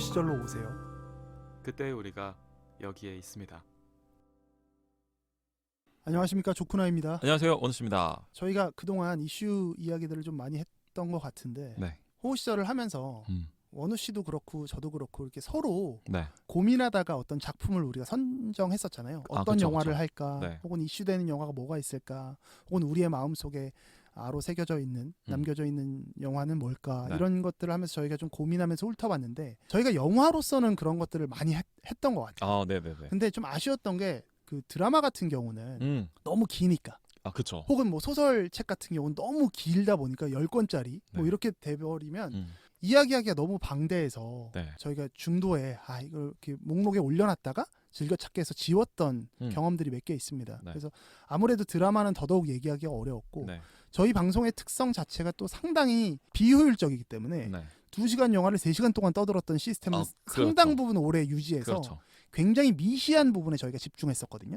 시절로 오세요. 그때 우리가 여기에 있습니다. 안녕하십니까, 조쿠나입니다. 안녕하세요, 원우씨입니다. 저희가 그동안 이슈 이야기들을 좀 많이 했던 것 같은데 네. 호우 시절을 하면서 원우 씨도 그렇고 저도 그렇고 이렇게 서로 네. 고민하다가 어떤 작품을 우리가 선정했었잖아요. 어떤 그쵸, 영화를 그쵸. 할까, 네. 혹은 이슈되는 영화가 뭐가 있을까, 혹은 우리의 마음속에 아로 새겨져 있는, 남겨져 있는 영화는 뭘까, 네. 이런 것들을 하면서 저희가 좀 고민하면서 훑어봤는데 저희가 영화로서는 그런 것들을 많이 했던 것 같아요. 네네네. 근데 좀 아쉬웠던 게 그 드라마 같은 경우는 너무 기니까, 그쵸. 혹은 뭐 소설책 같은 경우는 너무 길다 보니까 10권짜리 뭐 네. 이렇게 돼버리면 이야기하기가 너무 방대해서 네. 저희가 중도에 이걸 이렇게 목록에 올려놨다가 즐겨찾기 해서 지웠던 경험들이 몇 개 있습니다. 네. 그래서 아무래도 드라마는 더더욱 얘기하기가 어려웠고 네. 저희 방송의 특성 자체가 또 상당히 비효율적이기 때문에 네. 2시간 영화를 3시간 동안 떠들었던 시스템은 그렇죠. 상당 부분 오래 유지해서 그렇죠. 굉장히 미시한 부분에 저희가 집중했었거든요.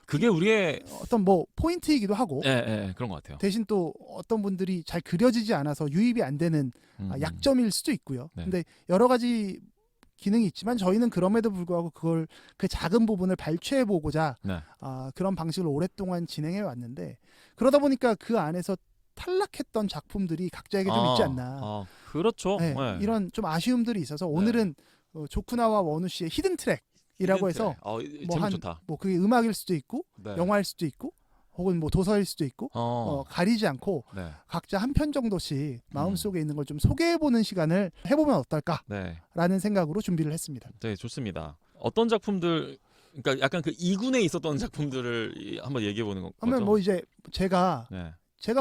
그게 우리의 어떤 뭐 포인트이기도 하고 그런 것 같아요. 대신 또 어떤 분들이 잘 그려지지 않아서 유입이 안 되는 약점일 수도 있고요. 네. 근데 여러 가지 기능이 있지만 저희는 그럼에도 불구하고 그걸 그 작은 부분을 발췌해 보고자 네. 그런 방식을 오랫동안 진행해 왔는데 그러다 보니까 그 안에서 탈락했던 작품들이 각자에게 좀 있지 않나. 그렇죠. 네, 네. 이런 좀 아쉬움들이 있어서 오늘은 조쿠나와 원우 씨의 히든 트랙이라고 해서 제목 좋다. 뭐 그게 음악일 수도 있고 네. 영화일 수도 있고 혹은 뭐 도서일 수도 있고 가리지 않고 네. 각자 한 편 정도씩 마음속에 있는 걸 좀 소개해보는 시간을 해보면 어떨까라는 네. 생각으로 준비를 했습니다. 네, 좋습니다. 어떤 작품들, 그러니까 약간 그 2군에 있었던 작품들을 한번 얘기해 보는 거죠. 그러면 뭐 이제 제가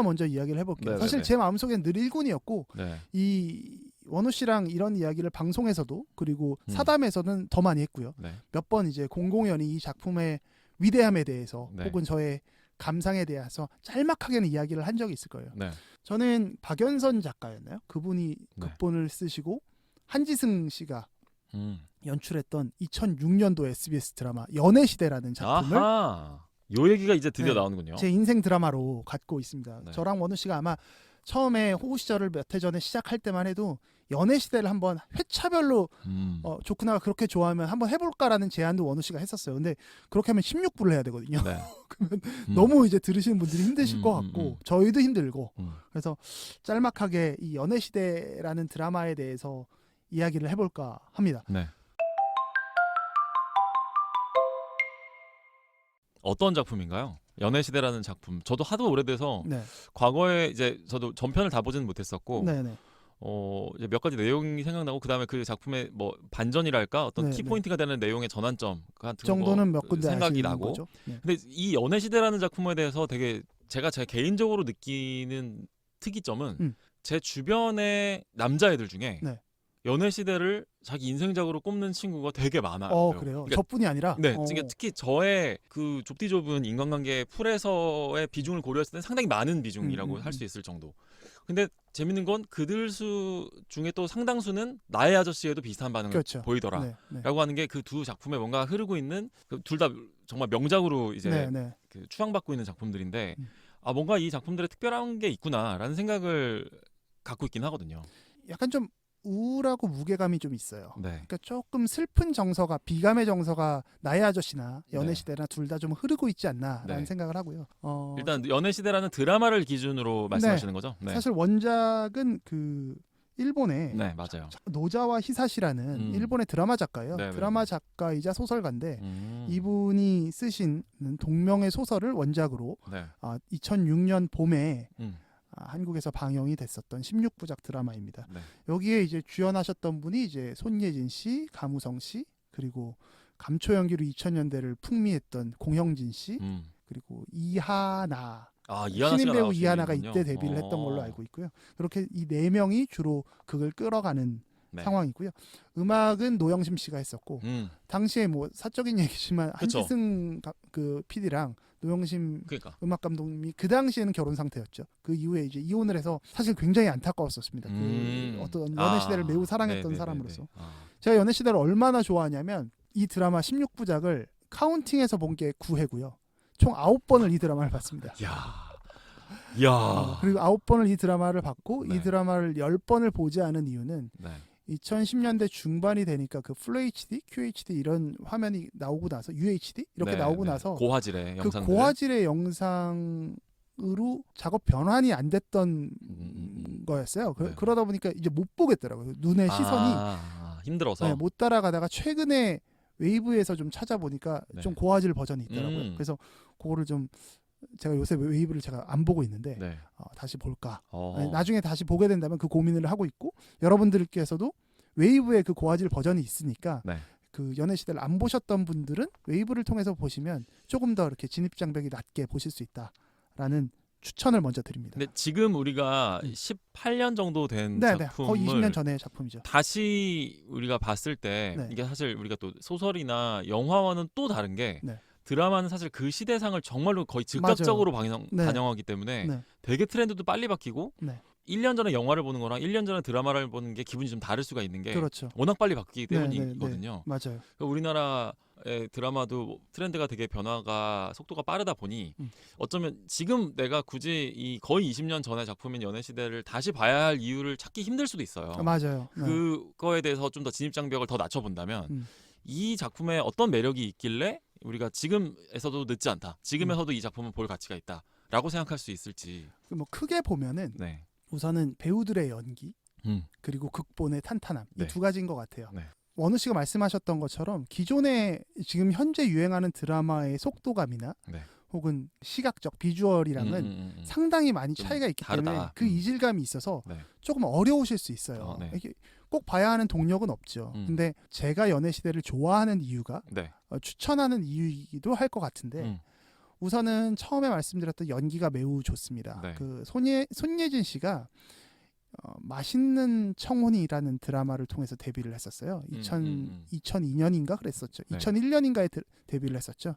먼저 이야기를 해볼게요. 네네네. 사실 제 마음속엔 늘 1군이었고 네. 이 원우 씨랑 이런 이야기를 방송에서도 그리고 사담에서는 더 많이 했고요. 네. 몇 번 이제 공공연히 이 작품의 위대함에 대해서 네. 혹은 저의 감상에 대해서 짤막하게는 이야기를 한 적이 있을 거예요. 네. 저는 박연선 작가였나요? 그분이 극본을 쓰시고 한지승 씨가 연출했던 2006년도 SBS 드라마 연애시대라는 작품을 요 얘기가 이제 드디어 나오는군요. 제 인생 드라마로 갖고 있습니다. 네. 저랑 원우 씨가 아마 처음에 호우 시절을 몇 해 전에 시작할 때만 해도 연애시대를 한번 회차별로 조쿠나가 그렇게 좋아하면 한번 해볼까라는 제안도 원우 씨가 했었어요. 근데 그렇게 하면 16부를 해야 되거든요. 네. 그러면 너무 이제 들으시는 분들이 힘드실 것 같고 저희도 힘들고 그래서 짤막하게 이 연애시대라는 드라마에 대해서 이야기를 해볼까 합니다. 네. 어떤 작품인가요? 연애시대라는 작품. 저도 하도 오래돼서 과거에 이제 저도 전편을 다 보지는 못했었고 이제 몇 가지 내용이 생각나고 그다음에 그 작품의 뭐 반전이랄까 어떤 키포인트가 되는 내용의 전환점 같은 정도는 거 몇 군데 생각이 나고. 거죠. 근데 이 연애시대라는 작품에 대해서 되게 제가 제 개인적으로 느끼는 특이점은 제 주변의 남자애들 중에 연애시대를 자기 인생작으로 꼽는 친구가 되게 많아요. 그래요? 그러니까, 저뿐이 아니라? 특히 저의 그 좁디 좁은 인간관계 풀에서의 비중을 고려했을 때 상당히 많은 비중이라고 할 수 있을 정도. 근데 재밌는 건 그들 수 중에 또 상당수는 나의 아저씨에도 비슷한 반응을 보이더라. 라고 하는 게 그 두 작품에 뭔가 흐르고 있는 둘 다 정말 명작으로 이제 그 추앙받고 있는 작품들인데 뭔가 이 작품들에 특별한 게 있구나라는 생각을 갖고 있긴 하거든요. 약간 좀 우울하고 무게감이 좀 있어요. 그러니까 조금 슬픈 정서가, 비감의 정서가 나의 아저씨나 연애시대나 둘 다 좀 흐르고 있지 않나라는 생각을 하고요. 일단 연애시대라는 드라마를 기준으로 말씀하시는 거죠? 사실 원작은 그 일본의 맞아요. 노자와 히사시라는 일본의 드라마 작가예요. 드라마 작가이자 소설가인데 이분이 쓰신 동명의 소설을 원작으로 2006년 봄에 한국에서 방영이 됐었던 16부작 드라마입니다. 여기에 이제 주연하셨던 분이 이제 손예진 씨, 가무성 씨, 그리고 감초 연기로 2000년대를 풍미했던 공형진 씨, 그리고 이하나, 신인 배우 이하나가 이때 데뷔를 했던 걸로 알고 있고요. 그렇게 이 네 명이 주로 극을 끌어가는 상황이고요. 음악은 노영심 씨가 했었고 당시에 뭐 사적인 얘기지만 한지승 그 PD랑 노영심 음악 감독님이 그 당시에는 결혼 상태였죠. 그 이후에 이제 이혼을 해서 사실 굉장히 안타까웠었습니다. 그 어떤 연애시대를 매우 사랑했던 사람으로서. 제가 연애시대를 얼마나 좋아하냐면 이 드라마 16부작을 카운팅해서 본 게 9회고요. 총 9번을 이 드라마를 봤습니다. 야. 그리고 9번을 이 드라마를 봤고 이 드라마를 10번을 보지 않은 이유는 2010년대 중반이 되니까 그 풀 HD, QHD 이런 화면이 나오고 나서 UHD 이렇게 네, 나오고 네. 나서 고화질의 그 영상들. 고화질의 영상으로 작업 변환이 안 됐던 거였어요. 네. 그러다 보니까 이제 못 보겠더라고요. 눈의 시선이 힘들어서 네, 못 따라가다가 최근에 웨이브에서 좀 찾아보니까 네. 좀 고화질 버전이 있더라고요. 그래서 그거를 좀 제가 요새 웨이브를 제가 안 보고 있는데 네. 다시 볼까. 나중에 다시 보게 된다면 그 고민을 하고 있고 여러분들께서도 웨이브의 그 고화질 버전이 있으니까 네. 그 연애시대를 안 보셨던 분들은 웨이브를 통해서 보시면 조금 더 이렇게 진입장벽이 낮게 보실 수 있다라는 추천을 먼저 드립니다. 근데 지금 우리가 18년 정도 된 네, 작품을 거의 20년 전의 작품이죠. 다시 우리가 봤을 때 네. 이게 사실 우리가 또 소설이나 영화와는 또 다른 게 네. 드라마는 사실 그 시대상을 정말로 거의 즉각적으로 반영하기 때문에 네. 되게 트렌드도 빨리 바뀌고 네. 1년 전에 영화를 보는 거랑 1년 전에 드라마를 보는 게 기분이 좀 다를 수가 있는 게 그렇죠. 워낙 빨리 바뀌기 네, 때문이거든요. 맞아요. 우리나라의 드라마도 트렌드가 되게 변화가 속도가 빠르다 보니 어쩌면 지금 내가 굳이 이 거의 20년 전의 작품인 연애시대를 다시 봐야 할 이유를 찾기 힘들 수도 있어요. 맞아요. 그거에 대해서 좀 더 진입장벽을 더 낮춰본다면 이 작품에 어떤 매력이 있길래 우리가 지금에서도 늦지 않다. 지금에서도 이 작품은 볼 가치가 있다라고 생각할 수 있을지. 뭐 크게 보면은 네. 우선은 배우들의 연기 그리고 극본의 탄탄함 이 네. 두 가지인 것 같아요. 네. 원우 씨가 말씀하셨던 것처럼 기존의 지금 현재 유행하는 드라마의 속도감이나 네. 혹은 시각적 비주얼이랑은 상당히 많이 차이가 있기 다르다. 때문에 그 이질감이 있어서 네. 조금 어려우실 수 있어요. 네. 이게 꼭 봐야 하는 동력은 없죠. 근데 제가 연애시대를 좋아하는 이유가 네. 추천하는 이유이기도 할 것 같은데 우선은 처음에 말씀드렸던 연기가 매우 좋습니다. 네. 그 손예진 씨가 맛있는 청혼이라는 드라마를 통해서 데뷔를 했었어요. 2002년인가 그랬었죠. 네. 2001년인가에 데뷔를 했었죠.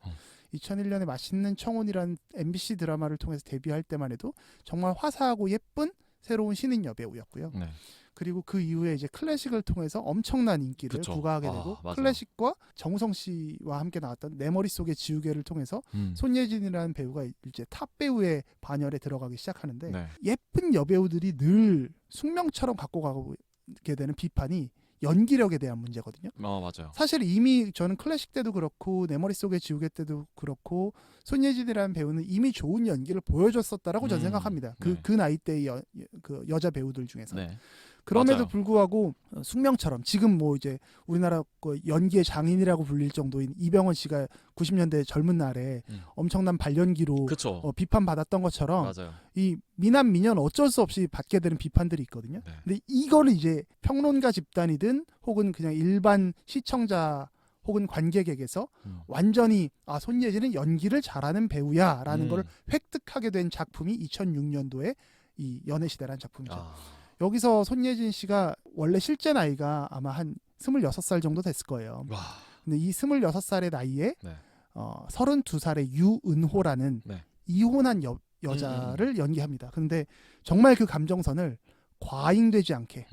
2001년에 맛있는 청혼이라는 MBC 드라마를 통해서 데뷔할 때만 해도 정말 화사하고 예쁜 새로운 신인 여배우였고요. 네. 그리고 그 이후에 이제 클래식을 통해서 엄청난 인기를 그쵸. 부과하게 되고 맞아요. 클래식과 정우성 씨와 함께 나왔던 내 머릿속의 지우개를 통해서 손예진이라는 배우가 이제 탑 배우의 반열에 들어가기 시작하는데 네. 예쁜 여배우들이 늘 숙명처럼 갖고 가게 되는 비판이 연기력에 대한 문제거든요. 맞아요. 사실 이미 저는 클래식 때도 그렇고 내 머릿속의 지우개 때도 그렇고 손예진이라는 배우는 이미 좋은 연기를 보여줬었다라고 저는 생각합니다. 네. 그 나이 때의 그 여자 배우들 중에서. 네. 그럼에도 맞아요. 불구하고 숙명처럼 지금 뭐 이제 우리나라 그 연기의 장인이라고 불릴 정도인 이병헌 씨가 90년대 젊은 날에 엄청난 발연기로 비판받았던 것처럼 맞아요. 이 미남 미녀는 어쩔 수 없이 받게 되는 비판들이 있거든요. 네. 근데 이거를 이제 평론가 집단이든 혹은 그냥 일반 시청자 혹은 관객에게서 완전히 손예진은 연기를 잘하는 배우야라는 걸 획득하게 된 작품이 2006년도에 이 연애시대라는 작품이죠. 여기서 손예진 씨가 원래 실제 나이가 아마 한 26살 정도 됐을 거예요. 와. 근데 이 26살의 나이에 네. 32살의 유은호라는 네. 이혼한 여자를 연기합니다. 그런데 정말 그 감정선을 과잉되지 않게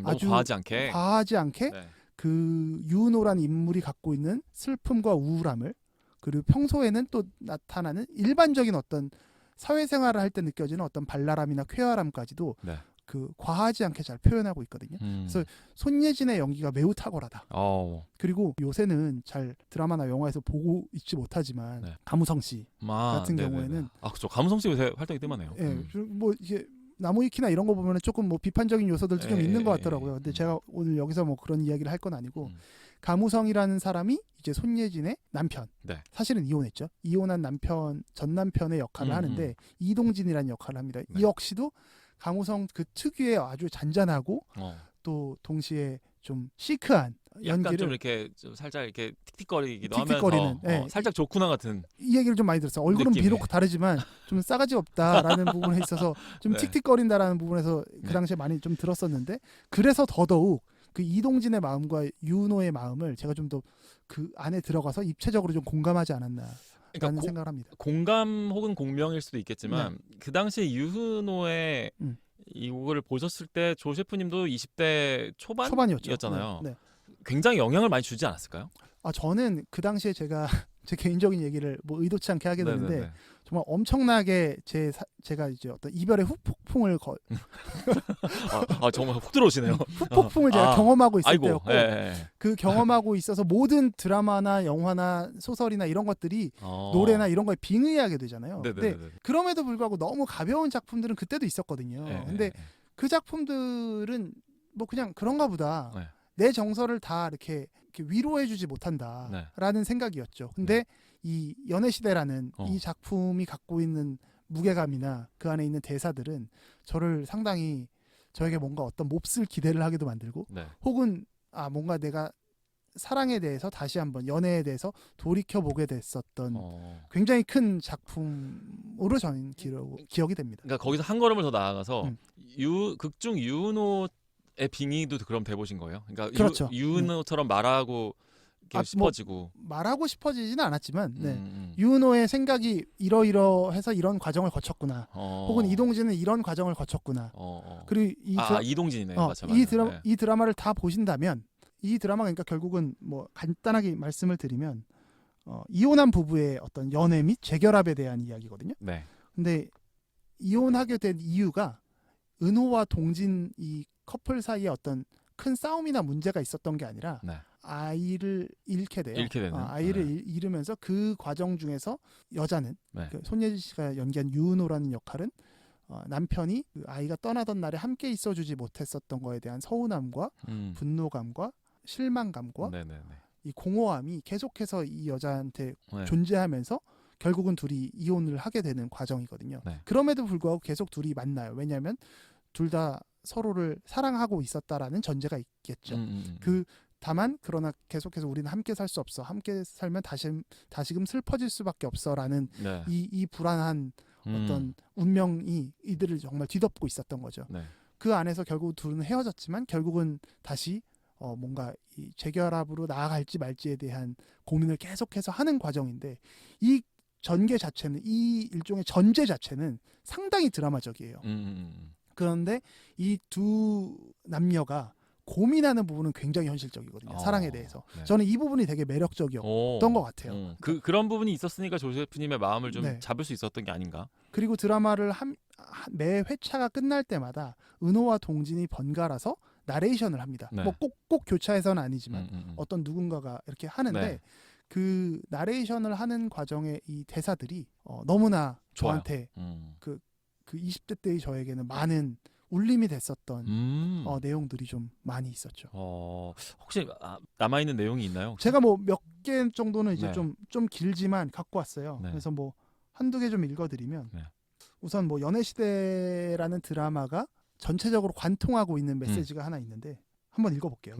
아주 과하지 않게 네. 그 유은호라는 인물이 갖고 있는 슬픔과 우울함을 그리고 평소에는 또 나타나는 일반적인 어떤 사회생활을 할 때 느껴지는 어떤 발랄함이나 쾌활함까지도 네. 그 과하지 않게 잘 표현하고 있거든요. 그래서 손예진의 연기가 매우 탁월하다. 그리고 요새는 잘 드라마나 영화에서 보고 있지 못하지만 네. 가무성 씨 같은 경우에는 그렇죠. 가무성 씨 요새 활동이 뜸하네요. 뭐 이게 나무위키나 이런 거 보면 조금 뭐 비판적인 요소들도 좀 있는 것 같더라고요. 근데 제가 오늘 여기서 뭐 그런 이야기를 할 건 아니고 가무성이라는 사람이 이제 손예진의 남편. 네. 사실은 이혼했죠. 이혼한 남편 전 남편의 역할을 하는데 이동진이라는 역할을 합니다. 네. 이 역시도 가무성 그 특유의 아주 잔잔하고 또 동시에 좀 시크한 약간 연기를 좀 이렇게 좀 살짝 이렇게 틱틱거리기도 틱틱거리는, 하면서 살짝 조쿠나 같은 이 얘기를 좀 많이 들었어요. 얼굴은 느낌이. 비록 다르지만 좀 싸가지 없다라는 부분에 있어서 좀 네. 틱틱거린다라는 부분에서 그 당시에 많이 좀 들었었는데 그래서 더더욱 그 이동진의 마음과 유은호의 마음을 제가 좀 더 그 안에 들어가서 입체적으로 좀 공감하지 않았나. 라는 생각을 합니다. 공감 혹은 공명일 수도 있겠지만 그 당시에 유은호의 이 곡을 보셨을 때 조 셰프님도 20대 초반이었잖아요. 네. 굉장히 영향을 많이 주지 않았을까요? 저는 그 당시에 제가 제 개인적인 얘기를 뭐 의도치 않게 하게 되는데 네네네. 정말 엄청나게 제가 이제 어떤 이별의 후폭풍을 정말 훅 들어오시네요. 후폭풍을 제가 경험하고 있을 아이고, 때였고 그 경험하고 있어서 모든 드라마나 영화나 소설이나 이런 것들이 노래나 이런 거에 빙의하게 되잖아요. 근데 그럼에도 불구하고 너무 가벼운 작품들은 그때도 있었거든요. 근데 그 작품들은 뭐 그냥 그런가 보다. 내 정서를 다 이렇게 위로해주지 못한다라는 생각이었죠. 근데 이 연애시대라는 이 작품이 갖고 있는 무게감이나 그 안에 있는 대사들은 저를 상당히 저에게 뭔가 어떤 몹쓸 기대를 하게도 만들고 혹은 뭔가 내가 사랑에 대해서 다시 한번 연애에 대해서 돌이켜보게 됐었던 굉장히 큰 작품으로 저는 기억이 됩니다. 그러니까 거기서 한 걸음을 더 나아가서 극중 유은호의 빙의도 그럼 돼보신 거예요? 그러니까 그렇죠. 유은호처럼 말하고 싶어지고 말하고 싶어지지는 않았지만 유은호의 생각이 이러이러해서 이런 과정을 거쳤구나. 혹은 이동진은 이런 과정을 거쳤구나. 그리고 이동진이네. 맞아. 이 드라마를 다 보신다면 이 드라마가 그러니까 결국은 뭐 간단하게 말씀을 드리면 이혼한 부부의 어떤 연애 및 재결합에 대한 이야기거든요. 근데 이혼하게 된 이유가 은호와 동진 이 커플 사이에 어떤 큰 싸움이나 문제가 있었던 게 아니라 아이를 잃게 돼요. 아이를 잃으면서 그 과정 중에서 여자는 그 손예진 씨가 연기한 유은호라는 역할은 남편이 그 아이가 떠나던 날에 함께 있어주지 못했었던 거에 대한 서운함과 분노감과 실망감과 이 공허함이 계속해서 이 여자한테 존재하면서 결국은 둘이 이혼을 하게 되는 과정이거든요. 그럼에도 불구하고 계속 둘이 만나요. 왜냐하면 둘 다 서로를 사랑하고 있었다라는 전제가 있겠죠. 다만 그러나 계속해서 우리는 함께 살 수 없어. 함께 살면 다시금 슬퍼질 수밖에 없어라는 이 불안한 어떤 운명이 이들을 정말 뒤덮고 있었던 거죠. 그 안에서 결국 둘은 헤어졌지만 결국은 다시 뭔가 이 재결합으로 나아갈지 말지에 대한 고민을 계속해서 하는 과정인데 이 전개 자체는 이 일종의 전제 자체는 상당히 드라마적이에요. 그런데 이 두 남녀가 고민하는 부분은 굉장히 현실적이거든요. 사랑에 대해서. 저는 이 부분이 되게 매력적이었던 것 같아요. 그런 부분이 있었으니까 조세프님의 마음을 좀 잡을 수 있었던 게 아닌가? 그리고 드라마를 매 회차가 끝날 때마다 은호와 동진이 번갈아서 나레이션을 합니다. 뭐 꼭 교차해서는 아니지만 어떤 누군가가 이렇게 하는데 그 나레이션을 하는 과정의 이 대사들이 너무나 저한테 그 20대 때의 저에게는 많은 울림이 됐었던 내용들이 좀 많이 있었죠. 혹시 남아있는 내용이 있나요? 제가 뭐 몇 개 정도는 이제 좀 길지만 갖고 왔어요. 그래서 뭐 한두 개 좀 읽어드리면 우선 뭐 연애시대라는 드라마가 전체적으로 관통하고 있는 메시지가 하나 있는데 한번 읽어볼게요.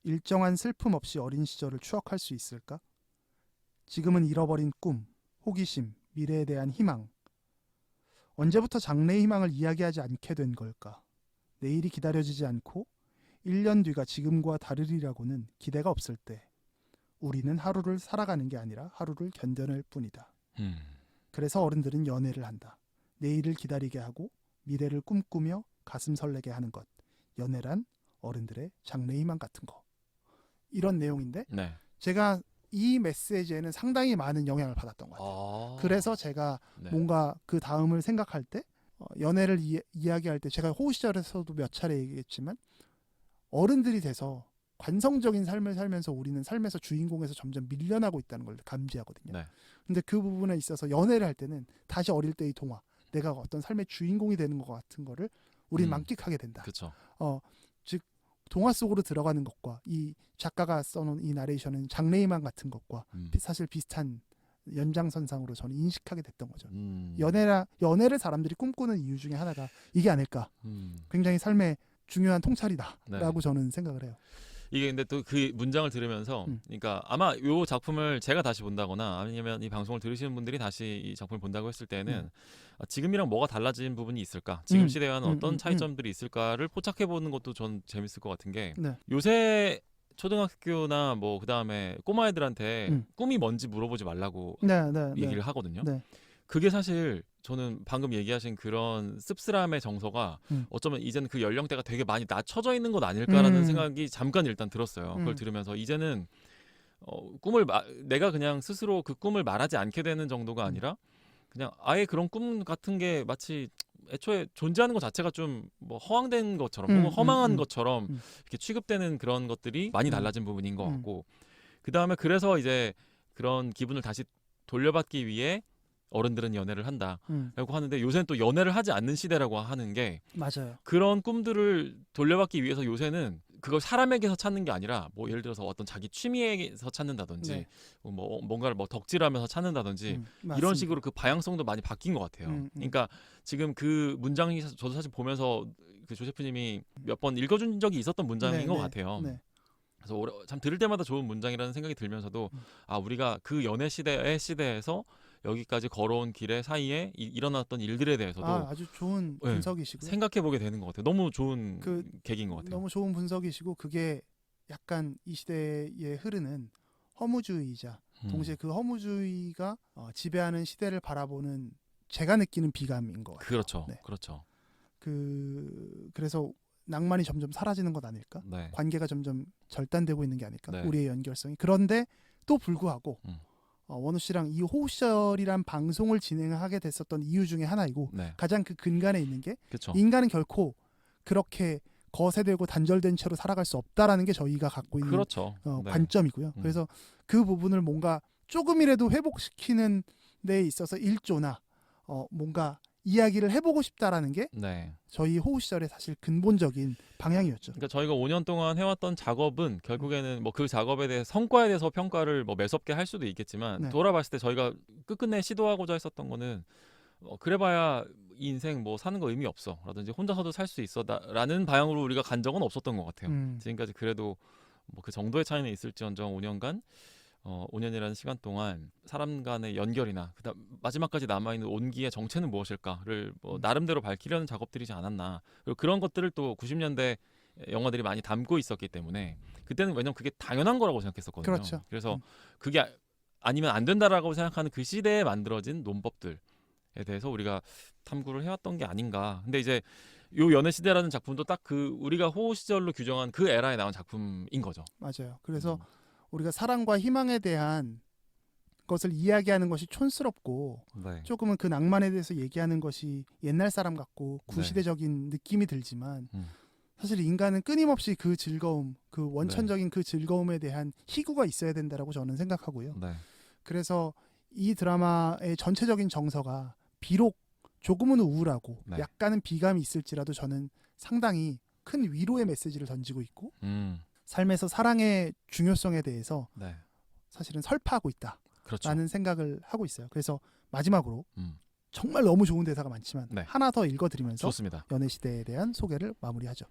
일정한 슬픔 없이 어린 시절을 추억할 수 있을까? 지금은 잃어버린 꿈, 호기심, 미래에 대한 희망. 언제부터 장래의 희망을 이야기하지 않게 된 걸까? 내일이 기다려지지 않고 1년 뒤가 지금과 다르리라고는 기대가 없을 때 우리는 하루를 살아가는 게 아니라 하루를 견뎌낼 뿐이다. 그래서 어른들은 연애를 한다. 내일을 기다리게 하고 미래를 꿈꾸며 가슴 설레게 하는 것. 연애란 어른들의 장래의 희망 같은 거. 이런 내용인데 제가 이 메시지에는 상당히 많은 영향을 받았던 것 같아요. 그래서 제가 뭔가 그 다음을 생각할 때 연애를 이야기할 때 제가 호우 시절에서도 몇 차례 얘기했지만 어른들이 돼서 관성적인 삶을 살면서 우리는 삶에서 주인공에서 점점 밀려나고 있다는 걸 감지하거든요. 근데 그 부분에 있어서 연애를 할 때는 다시 어릴 때의 동화, 내가 어떤 삶의 주인공이 되는 것 같은 거를 우리는 만끽하게 된다. 즉 동화 속으로 들어가는 것과 이 작가가 써놓은 이 나레이션은 장래희망 같은 것과 사실 비슷한 연장선상으로 저는 인식하게 됐던 거죠. 연애를 사람들이 꿈꾸는 이유 중에 하나가 이게 아닐까. 굉장히 삶의 중요한 통찰이다라고 저는 생각을 해요. 이게 근데 또 그 문장을 들으면서 그러니까 아마 이 작품을 제가 다시 본다거나 아니면 이 방송을 들으시는 분들이 다시 이 작품을 본다고 했을 때는 지금이랑 뭐가 달라진 부분이 있을까? 지금 시대와는 어떤 차이점들이 있을까를 포착해보는 것도 전 재밌을 것 같은 게 요새 초등학교나 뭐 그다음에 꼬마애들한테 꿈이 뭔지 물어보지 말라고 얘기를 하거든요. 그게 사실 저는 방금 얘기하신 그런 씁쓸함의 정서가 어쩌면 이제는 그 연령대가 되게 많이 낮춰져 있는 것 아닐까라는 생각이 잠깐 일단 들었어요. 그걸 들으면서 이제는 내가 그냥 스스로 그 꿈을 말하지 않게 되는 정도가 아니라 그냥 아예 그런 꿈 같은 게 마치 애초에 존재하는 것 자체가 좀 뭐 허황된 것처럼 혹은 허망한 것처럼 이렇게 취급되는 그런 것들이 많이 달라진 부분인 것 같고 그 다음에 그래서 이제 그런 기분을 다시 돌려받기 위해 어른들은 연애를 한다라고 하는데 요새는 또 연애를 하지 않는 시대라고 하는 게 맞아요. 그런 꿈들을 돌려받기 위해서 요새는 그걸 사람에게서 찾는 게 아니라 뭐 예를 들어서 어떤 자기 취미에서 찾는다든지 네. 뭐 뭔가를 뭐 덕질하면서 찾는다든지 이런 식으로 그 방향성도 많이 바뀐 것 같아요. 그러니까 지금 그 문장이 저도 사실 보면서 그 조세프님이 몇 번 읽어준 적이 있었던 문장인 것 같아요. 네. 그래서 참 들을 때마다 좋은 문장이라는 생각이 들면서도 아 우리가 그 연애 시대에서 여기까지 걸어온 길의 사이에 일어났던 일들에 대해서도 아주 좋은 분석이시고 생각해보게 되는 것 같아요. 너무 좋은 계기인 것 같아요. 너무 좋은 분석이시고 그게 약간 이 시대에 흐르는 허무주의이자 동시에 그 허무주의가 지배하는 시대를 바라보는 제가 느끼는 비감인 것 같아요. 그렇죠. 네. 그렇죠. 그래서 낭만이 점점 사라지는 것 아닐까? 네. 관계가 점점 절단되고 있는 게 아닐까? 네. 우리의 연결성이. 그런데 또 불구하고 원우 씨랑 이 호흡시절이란 방송을 진행하게 됐었던 이유 중에 하나이고 네. 가장 그 근간에 있는 게 그쵸. 인간은 결코 그렇게 거세되고 단절된 채로 살아갈 수 없다라는 게 저희가 갖고 있는 그렇죠. 네. 관점이고요. 그래서 그 부분을 뭔가 조금이라도 회복시키는 데 있어서 일조나 뭔가 이야기를 해보고 싶다라는 게 저희 호우 시절의 사실 근본적인 방향이었죠. 그러니까 저희가 5년 동안 해왔던 작업은 결국에는 뭐 그 작업에 대해 성과에 대해서 평가를 뭐 매섭게 할 수도 있겠지만 돌아봤을 때 저희가 끝끝내 시도하고자 했었던 거는 그래봐야 이 인생 뭐 사는 거 의미 없어 라든지 혼자서도 살 수 있어 라는 방향으로 우리가 간 적은 없었던 것 같아요. 지금까지 그래도 뭐 그 정도의 차이는 있을지언정 5년간 5년이라는 시간 동안 사람 간의 연결이나 그다음 마지막까지 남아있는 온기의 정체는 무엇일까를 뭐 나름대로 밝히려는 작업들이지 않았나. 그리고 그런 것들을 또 90년대 영화들이 많이 담고 있었기 때문에 그때는 왜냐면 그게 당연한 거라고 생각했었거든요. 그렇죠. 그래서 그게 아니면 안 된다라고 생각하는 그 시대에 만들어진 논법들에 대해서 우리가 탐구를 해왔던 게 아닌가. 근데 이제 요 연애 시대라는 작품도 딱 그 우리가 호우 시절로 규정한 그 에라에 나온 작품인 거죠. 맞아요. 그래서 우리가 사랑과 희망에 대한 것을 이야기하는 것이 촌스럽고 조금은 그 낭만에 대해서 얘기하는 것이 옛날 사람 같고 구시대적인 느낌이 들지만 사실 인간은 끊임없이 그 즐거움, 그 원천적인 그 즐거움에 대한 희구가 있어야 된다라고 저는 생각하고요. 그래서 이 드라마의 전체적인 정서가 비록 조금은 우울하고 약간은 비감이 있을지라도 저는 상당히 큰 위로의 메시지를 던지고 있고 삶에서 사랑의 중요성에 대해서 사실은 설파하고 있다라는 생각을 하고 있어요. 그래서 마지막으로 정말 너무 좋은 대사가 많지만 하나 더 읽어드리면서 좋습니다. 연애시대에 대한 소개를 마무리하죠.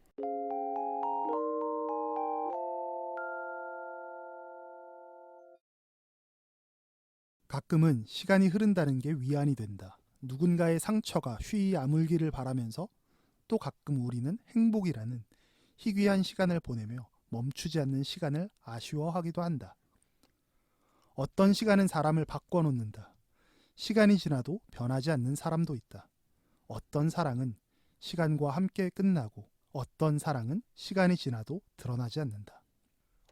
가끔은 시간이 흐른다는 게 위안이 된다. 누군가의 상처가 쉬이 아물기를 바라면서 또 가끔 우리는 행복이라는 희귀한 시간을 보내며 멈추지 않는 시간을 아쉬워하기도 한다. 어떤 시간은 사람을 바꿔놓는다. 시간이 지나도 변하지 않는 사람도 있다. 어떤 사랑은 시간과 함께 끝나고 어떤 사랑은 시간이 지나도 드러나지 않는다.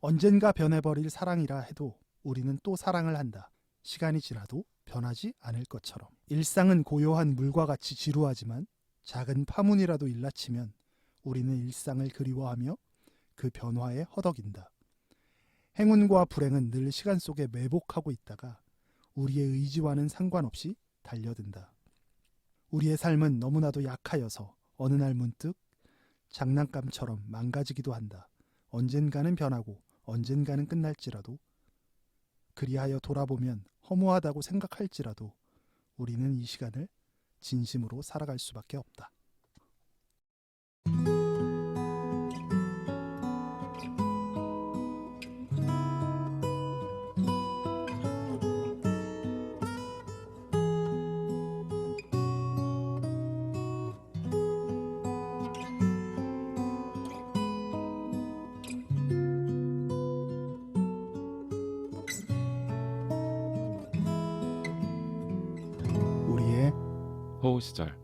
언젠가 변해버릴 사랑이라 해도 우리는 또 사랑을 한다. 시간이 지나도 변하지 않을 것처럼. 일상은 고요한 물과 같이 지루하지만 작은 파문이라도 일라치면 우리는 일상을 그리워하며 그 변화에 허덕인다. 행운과 불행은 늘 시간 속에 매복하고 있다가 우리의 의지와는 상관없이 달려든다. 우리의 삶은 너무나도 약하여서 어느 날 문득 장난감처럼 망가지기도 한다. 언젠가는 변하고 언젠가는 끝날지라도 그리하여 돌아보면 허무하다고 생각할지라도 우리는 이 시간을 진심으로 살아갈 수밖에 없다. 호우 시절.